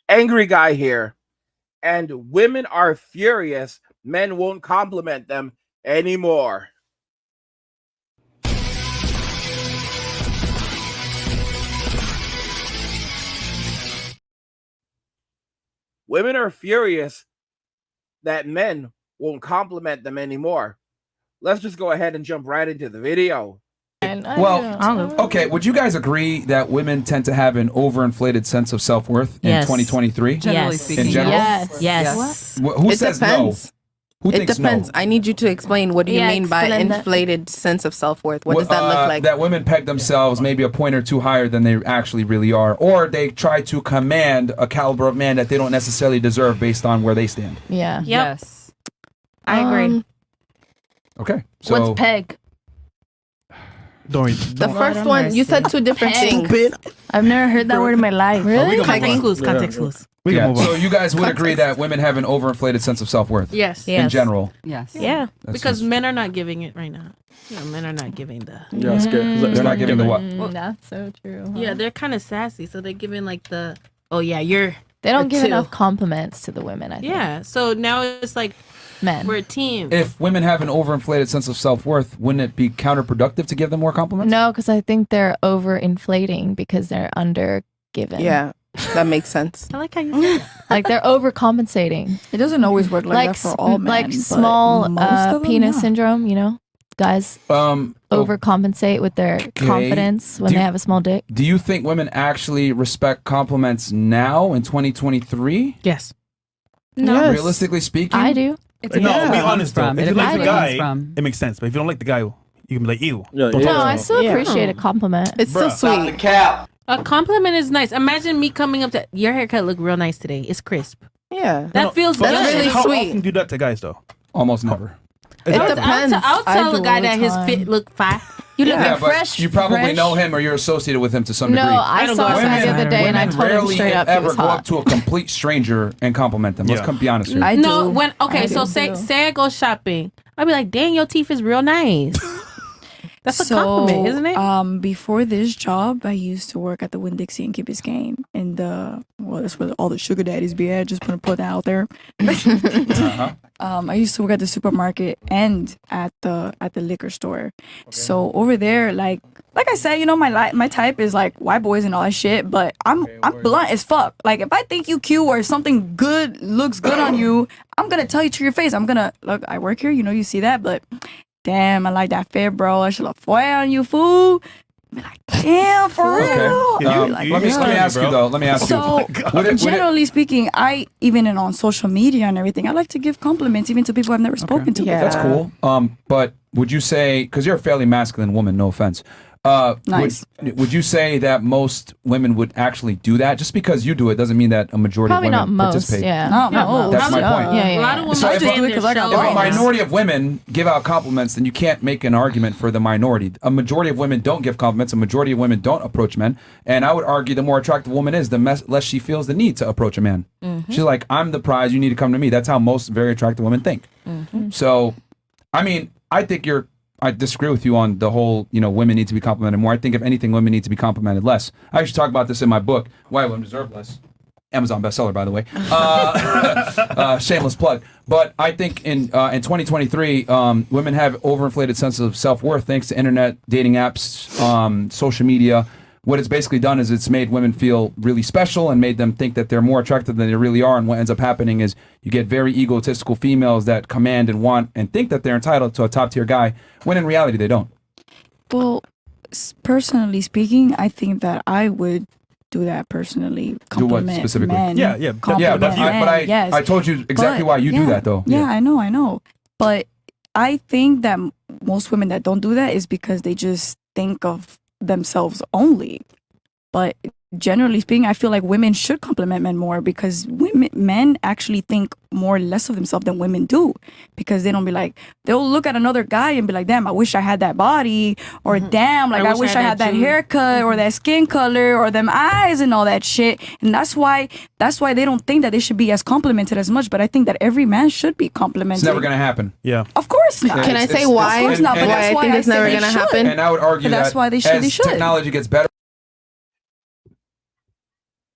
Angry guy here. And women are furious. Men won't compliment them anymore. Women are furious that men won't compliment them anymore. Let's just go ahead and jump right into the video. Well, okay, would you guys agree that women tend to have an overinflated sense of self-worth in 2023? Generally speaking. In general? Yes. Who says depends. no? Who It thinks depends. no? I need you to explain, what do you mean by explain that. inflated sense of self-worth? What does that look like? That women peg themselves maybe a point or two higher than they actually really are, or they try to command a caliber of man that they don't necessarily deserve based on where they stand. Yeah. Yes. I agree. Okay, so What's peg? The first one, you said two different things. I've never heard that word in my life. Really? Context clues. Context clues. yeah, so you guys would agree that women have an overinflated sense of self-worth Yes. in general. Yes. Yeah. That's Because just- men are not giving it right now. Yeah, men are not giving the. Yeah, it's good. they're not giving the what? That's so true. Huh? Yeah, they're kind of sassy, so they're giving like the. Oh yeah, you're. They don't a give two. enough compliments to the women, I think. Yeah, so now it's like Men. we're a team. If women have an overinflated sense of self-worth, wouldn't it be counterproductive to give them more compliments? No, because I think they're overinflating because they're under given. Yeah, that makes sense. I like how you say that. Like they're overcompensating. It doesn't always work like that for all men. Like but small most of them, penis yeah. syndrome, you know? Guys overcompensate with their confidence when Do they you- have a small dick. Do you think women actually respect compliments now in 2023? Yes. No. Realistically speaking? I do. No, to be honest though, if you like the depends guy, it makes sense. But if you don't like the guy, you can be like, ew. No, I still appreciate a compliment. It's so sweet. A compliment is nice. Imagine me coming up to your haircut look real nice today. It's crisp. Yeah. That feels But good. really how sweet. often do you do that to guys though? Almost never. It depends. I'll I tell do a guy all the that his time. fit look fine. You look Yeah, but fresh, you probably fresh. know him or you're associated with him to some No, degree. I don't saw go a guy the outside. other day and I Women told him rarely, straight if up he ever, was go up hot. to a complete stranger and compliment them. Let's be honest here. I No, do. when okay, I so do say too. say I go shopping, I'd be like, "Dang, your teeth is real nice." That's a compliment, isn't it? Before this job, I used to work at the Winn-Dixie in Key Biscayne, and that's where all the sugar daddies be at. Just put that out there. I used to work at the supermarket and at the liquor store. So over there, like I said, you know, my type is like white boys and all that shit. But I'm blunt as fuck. Like if I think you cute or something good looks good on you, I'm gonna tell you to your face. I'm gonna look. I work here, you know, you see that, but. Damn, I like that fit, bro. I should look foil on you, fool. Be like, damn, for real. Yeah, let me ask you though. Let me ask So, you. generally speaking, even on social media and everything, I like to give compliments even to people I've never spoken to. Yeah. That's cool. But would you say, because you're a fairly masculine woman, no offense. Nice. Would you say that most women would actually do that? Just because you do it doesn't mean that a majority Probably of not women most. participate. Yeah. No, no. That's my point. Yeah, A lot of women So if say a- in their If a If a shows- minority of women give out compliments, then you can't make an argument for the minority. A majority of women don't give compliments. A majority of women don't approach men. And I would argue the more attractive a woman is, the less she feels the need to approach a man. She's like, I'm the prize. You need to come to me. That's how most very attractive women think. So, I mean, I disagree with you on the whole, you know, women need to be complimented more. I think if anything, women need to be complimented less. I actually talk about this in my book, Why Women Deserve Less. Amazon bestseller, by the way. Shameless plug. But I think in 2023, women have overinflated sense of self-worth thanks to internet, dating apps, social media. What it's basically done is it's made women feel really special and made them think that they're more attractive than they really are. And what ends up happening is you get very egotistical females that command and want and think that they're entitled to a top-tier guy, when in reality they don't. Well, personally speaking, I think that I would do that personally. Compliment specifically? men. Yeah, yeah. Compliment But men, yes. I told you exactly But, why you do yeah, that, though. Yeah, I know. But I think that most women that don't do that is because they just think of themselves only. But generally speaking, I feel like women should compliment men more because men actually think more or less of themselves than women do, because they don't be like, they'll look at another guy and be like, damn, I wish I had that body, or damn, like I wish I had that haircut or that skin color or them eyes and all that shit. And that's why they don't think that they should be as complimented as much. But I think that every man should be complimented. It's never going to happen. Yeah. Of course not. Can I say it's- why? Of course not, but and- that's why I why think I it's say never they gonna should. happen? And I would argue That's that why they should. as They should. technology gets better,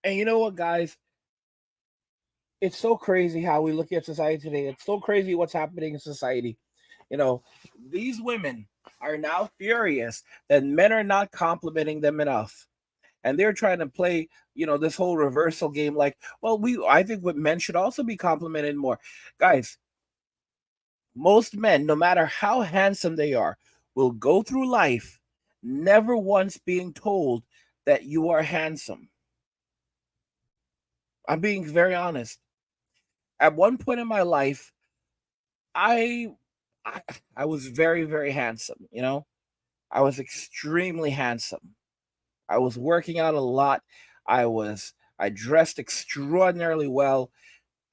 And you know what, guys? it's so crazy how we look at society today. It's so crazy what's happening in society. You know, these women are now furious that men are not complimenting them enough. And they're trying to play, this whole reversal game like, well, I think what men should also be complimented more. Guys, most men, no matter how handsome they are, will go through life never once being told that you are handsome. I'm being very honest. At one point in my life, I was very, very handsome, I was extremely handsome. I was working out a lot. I dressed extraordinarily well.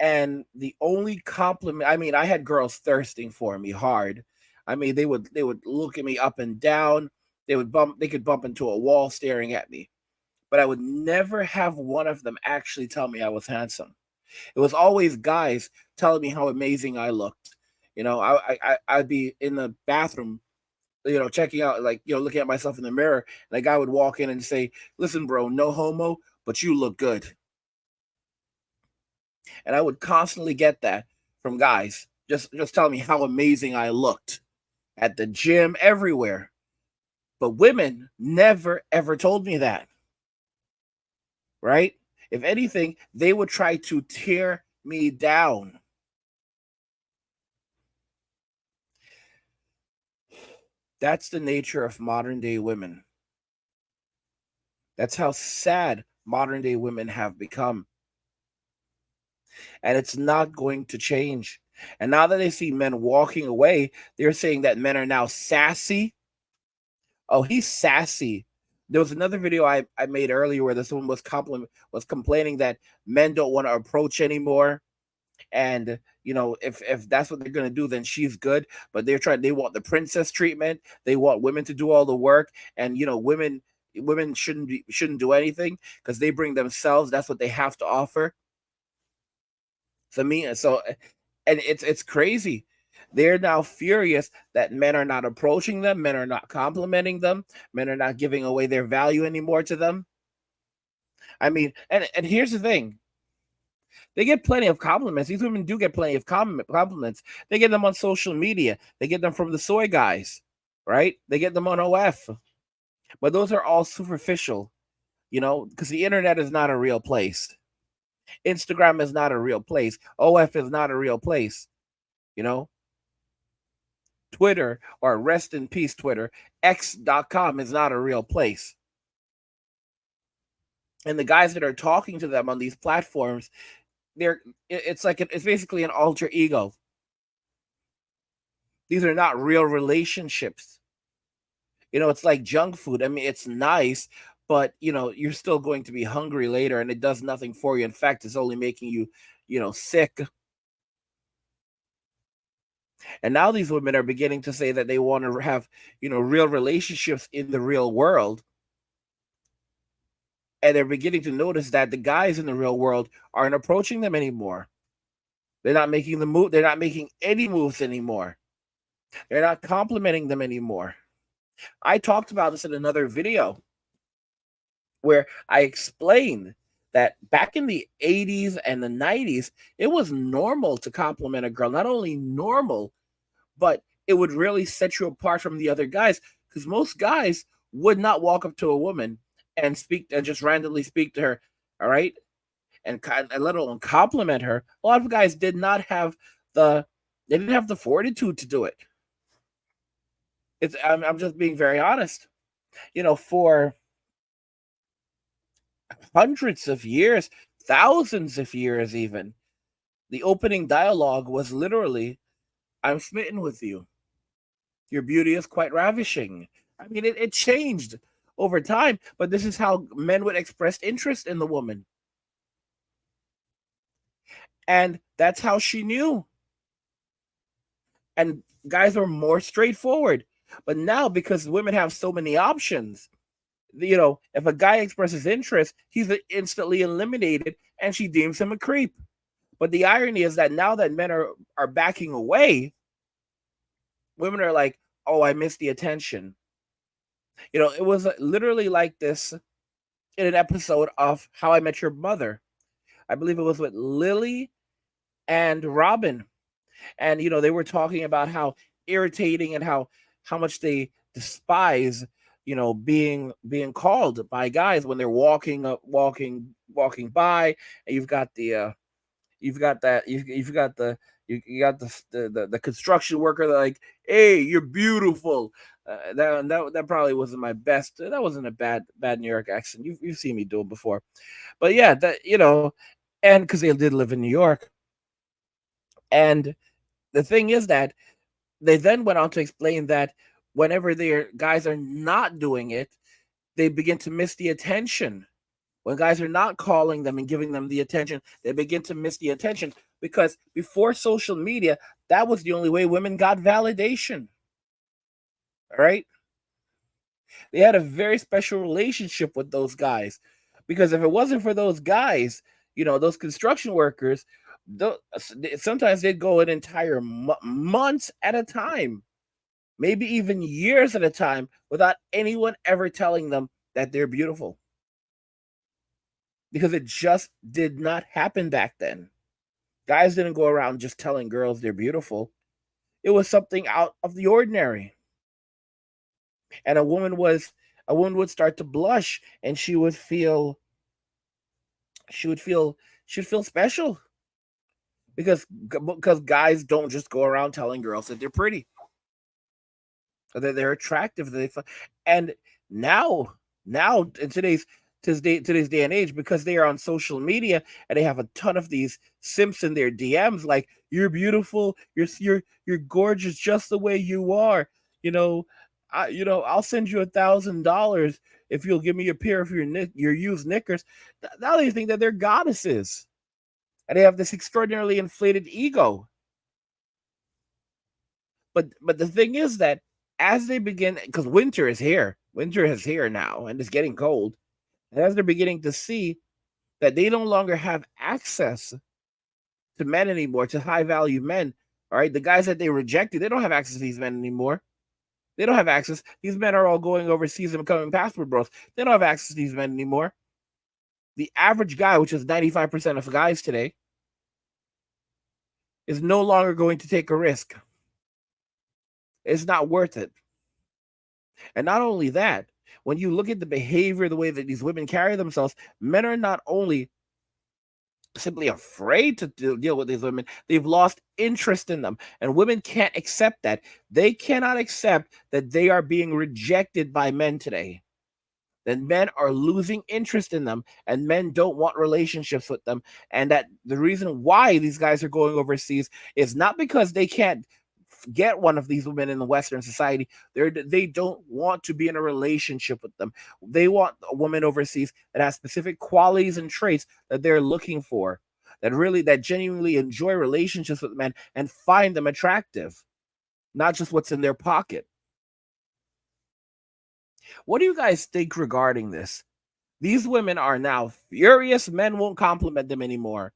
And the only compliment, I had girls thirsting for me hard. They would look at me up and down. They could bump into a wall staring at me. But I would never have one of them actually tell me I was handsome. It was always guys telling me how amazing I looked. I'd be in the bathroom, checking out, like, looking at myself in the mirror, and a guy would walk in and say, "Listen, bro, no homo, but you look good." And I would constantly get that from guys, just telling me how amazing I looked at the gym, everywhere. But women never, ever told me that. Right? If anything, they would try to tear me down. That's the nature of modern day women. That's how sad modern day women have become. And it's not going to change. And now that they see men walking away, they're saying that men are now sassy. Oh, he's sassy. There was another video I made earlier where this woman was complaining that men don't want to approach anymore. And if that's what they're gonna do, then she's good. But they want the princess treatment. They want women to do all the work, and women shouldn't do anything because they bring themselves. That's what they have to offer. And it's crazy. They're now furious that men are not approaching them, men are not complimenting them, men are not giving away their value anymore to them. And here's the thing. They get plenty of compliments. These women do get plenty of compliments. They get them on social media. They get them from the soy guys, right? They get them on OF. But those are all superficial, because the internet is not a real place. Instagram is not a real place. OF is not a real place, Twitter, or rest in peace Twitter, X.com is not a real place. And the guys that are talking to them on these platforms, it's basically an alter ego. These are not real relationships. It's like junk food. It's nice, but you're still going to be hungry later, and it does nothing for you. In fact, it's only making you, sick. And now these women are beginning to say that they want to have, real relationships in the real world. And they're beginning to notice that the guys in the real world aren't approaching them anymore. They're not making the move. They're not making any moves anymore. They're not complimenting them anymore. I talked about this in another video where I explained that back in the 80s and the 90s, it was normal to compliment a girl. Not only normal, but it would really set you apart from the other guys, because most guys would not walk up to a woman and just randomly speak to her, all right, and let alone compliment her. A lot of guys did not have the fortitude to do it. I'm just being very honest. For hundreds of years, thousands of years even, the opening dialogue was literally, "I'm smitten with you. Your beauty is quite ravishing." It changed over time, but this is how men would express interest in the woman. And that's how she knew. And guys are more straightforward. But now, because women have so many options, if a guy expresses interest, he's instantly eliminated, and she deems him a creep. But the irony is that now that men are backing away, women are like, "Oh, I missed the attention." It was literally like this in an episode of How I Met Your Mother. I believe it was with Lily and Robin. And they were talking about how irritating and how much they despise being called by guys when they're walking by, and you've got the you've got the the construction worker that like, hey, you're beautiful. That probably wasn't my best. That wasn't a bad New York accent. You've seen me do it before, but yeah, that and because they did live in New York. And the thing is that they then went on to explain that whenever their guys are not doing it, they begin to miss the attention. When guys are not calling them and giving them the attention, they begin to miss the attention, because before social media, that was the only way women got validation. All right? They had a very special relationship with those guys, because if it wasn't for those guys, those construction workers, sometimes they'd go an entire months at a time, maybe even years at a time, without anyone ever telling them that they're beautiful. Because it just did not happen back then. Guys didn't go around just telling girls they're beautiful. It was something out of the ordinary. And a woman would start to blush, and she would feel special, because guys don't just go around telling girls that they're pretty, or that they're attractive, and now in today's day and age, because they are on social media and they have a ton of these simps in their DMs, like, you're beautiful, you're gorgeous just the way you are. I'll send you $1,000 if you'll give me a pair of your used knickers. Now they think that they're goddesses, and they have this extraordinarily inflated ego. But the thing is that as they begin, because winter is here now, and it's getting cold, and as they're beginning to see that they no longer have access to men anymore, to high value men, all right, the guys that they rejected, they don't have access to these men anymore. They don't have access. These men are all going overseas and becoming passport bros. They don't have access to these men anymore. The average guy, which is 95% of guys today, is no longer going to take a risk. It's not worth it. And not only that, when you look at the behavior, the way that these women carry themselves, men are not only simply afraid to deal with these women, they've lost interest in them. And women can't accept that. They cannot accept that they are being rejected by men today. That men are losing interest in them, and men don't want relationships with them. And that the reason why these guys are going overseas is not because they can't get one of these women in the Western society. They don't want to be in a relationship with them. They want a woman overseas that has specific qualities and traits that they're looking for, that genuinely enjoy relationships with men and find them attractive, not just what's in their pocket. What do you guys think regarding this? These women are now furious men won't compliment them anymore.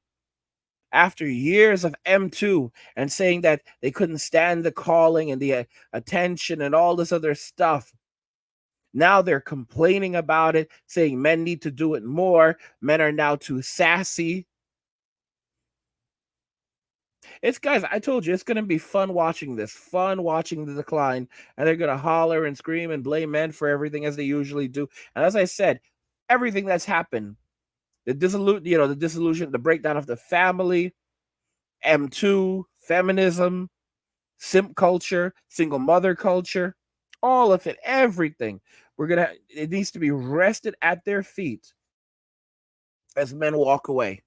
After years of M2 and saying that they couldn't stand the calling and the attention and all this other stuff, now they're complaining about it, saying men need to do it more. Men are now too sassy. Guys, I told you, it's going to be fun watching this, fun watching the decline, and they're going to holler and scream and blame men for everything as they usually do. And as I said, everything that's happened, the disillusion, the breakdown of the family, M2, feminism, simp culture, single mother culture, all of it, everything. It needs to be rested at their feet as men walk away.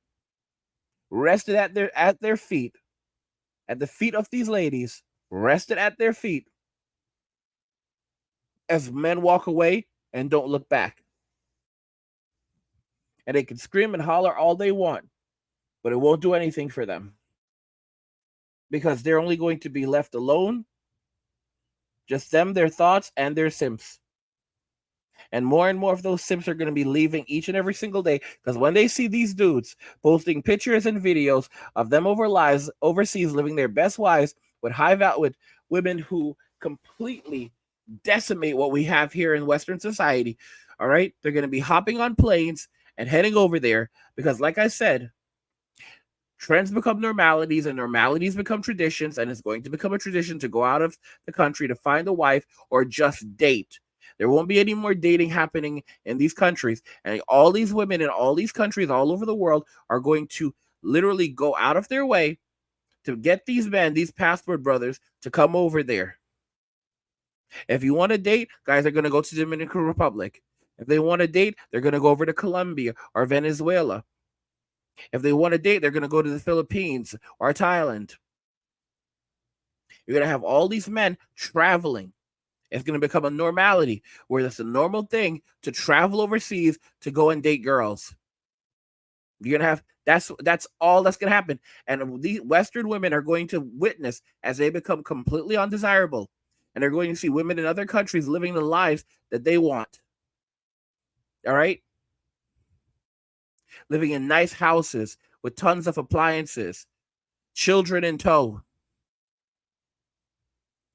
Rested at their feet, at the feet of these ladies, rested at their feet as men walk away and don't look back. And they can scream and holler all they want, but it won't do anything for them, because they're only going to be left alone, just them, their thoughts, and their simps. And more of those simps are going to be leaving each and every single day, because when they see these dudes posting pictures and videos of them overseas living their best lives with women who completely decimate what we have here in Western society, all right, they're going to be hopping on planes and heading over there, because like I said, Trends become normalities, and normalities become traditions, and it's going to become a tradition to go out of the country to find a wife or just date. There won't be any more dating happening in these countries, and all these women in all these countries all over the world are going to literally go out of their way to get these men, these passport brothers, to come over there. If you want to date, guys are going to go to the Dominican Republic. If they want to date, they're going to go over to Colombia or Venezuela. If they want to date, they're going to go to the Philippines or Thailand. You're going to have all these men traveling. It's going to become a normality where it's a normal thing to travel overseas to go and date girls. You're going to have that's all that's going to happen. And these Western women are going to witness as they become completely undesirable. And they're going to see women in other countries living the lives that they want. All right? Living in nice houses with tons of appliances, children in tow.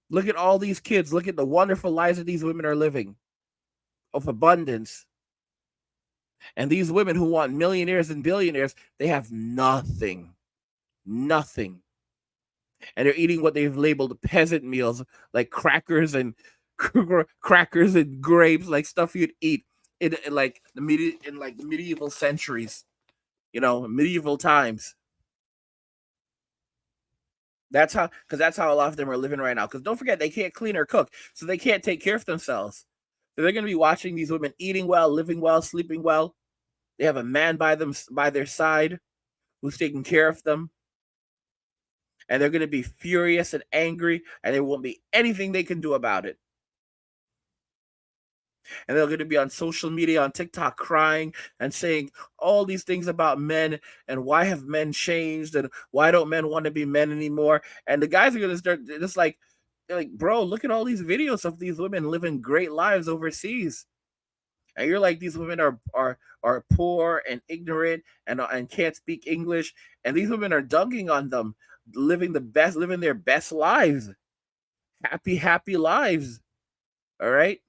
Look at all these kids. Look at the wonderful lives that these women are living of abundance. And these women who want millionaires and billionaires, they have nothing. Nothing. And they're eating what they've labeled peasant meals, like crackers and grapes, like stuff you'd eat in like the medieval centuries, medieval times. That's how a lot of them are living right now. Because don't forget, they can't clean or cook, so they can't take care of themselves. So they're going to be watching these women eating well, living well, sleeping well. They have a man by their side who's taking care of them. And they're going to be furious and angry, and there won't be anything they can do about it. And they're going to be on social media, on TikTok, crying and saying all these things about men and why have men changed and why don't men want to be men anymore. And the guys are going to start just like, bro, look at all these videos of these women living great lives overseas. And you're like, these women are poor and ignorant and can't speak English. And these women are dunking on them, living their best lives. Happy lives. All right.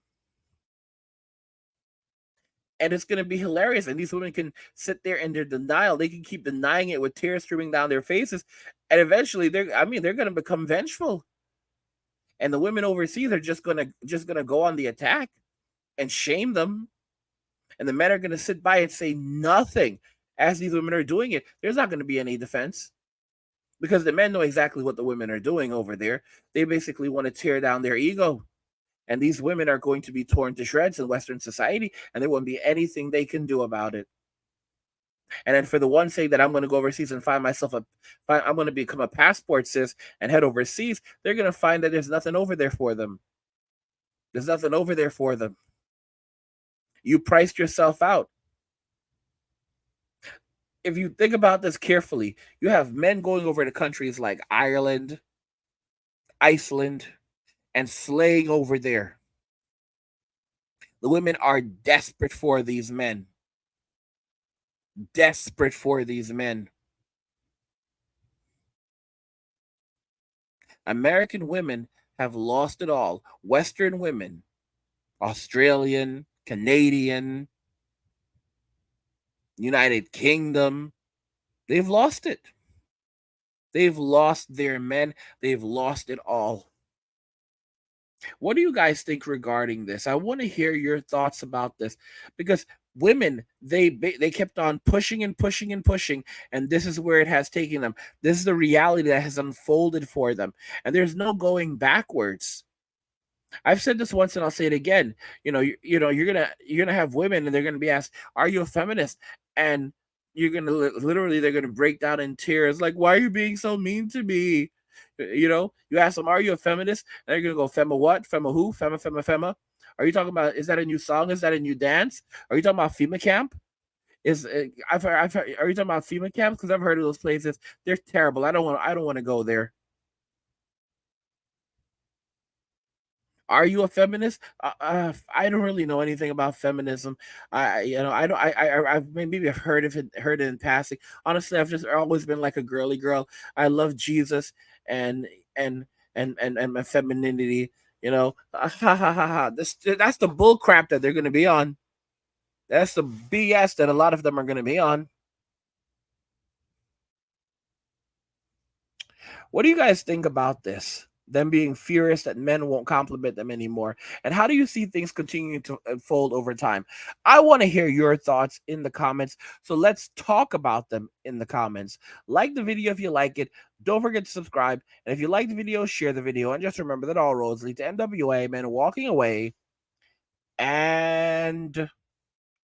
And it's going to be hilarious. And these women can sit there in their denial. They can keep denying it with tears streaming down their faces. And eventually they're going to become vengeful. And the women overseas are just going to go on the attack and shame them. And the men are going to sit by and say nothing as these women are doing it. There's not going to be any defense because the men know exactly what the women are doing over there. They basically want to tear down their ego. And these women are going to be torn to shreds in Western society, and there won't be anything they can do about it. And then for the one saying that I'm going to go overseas and I'm going to become a passport sis and head overseas, they're going to find that there's nothing over there for them. There's nothing over there for them. You priced yourself out. If you think about this carefully, you have men going over to countries like Ireland, Iceland, and slaying over there. The women are desperate for these men. Desperate for these men. American women have lost it all. Western women, Australian, Canadian, United Kingdom, they've lost it. They've lost their men. They've lost it all. What do you guys think regarding this? I want to hear your thoughts about this because women, they kept on pushing and pushing and pushing, and this is where it has taken them. This is the reality that has unfolded for them, and there's no going backwards. I've said this once and I'll say it again. You're gonna have women and they're gonna be asked, "Are you a feminist?" And you're gonna literally they're gonna break down in tears, like, "Why are you being so mean to me?" You ask them, "Are you a feminist?" And they're gonna go, "Fema what? Fema who? Fema? Are you talking about? Is that a new song? Is that a new dance? Are you talking about FEMA camp? I've heard, are you talking about FEMA camps? Because I've heard of those places. They're terrible. I don't want to go there. Are you a feminist? I don't really know anything about feminism. I've maybe heard it in passing. Honestly, I've just always been like a girly girl. I love Jesus and my femininity. That's the bull crap that they're going to be on. That's the BS that a lot of them are going to be on. What do you guys think about this? Them being furious that men won't compliment them anymore. And how do you see things continuing to unfold over time? I want to hear your thoughts in the comments. So let's talk about them in the comments. Like the video if you like it. Don't forget to subscribe. And if you like the video, share the video. And just remember that all roads lead to MWA, men walking away. And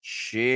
cheers.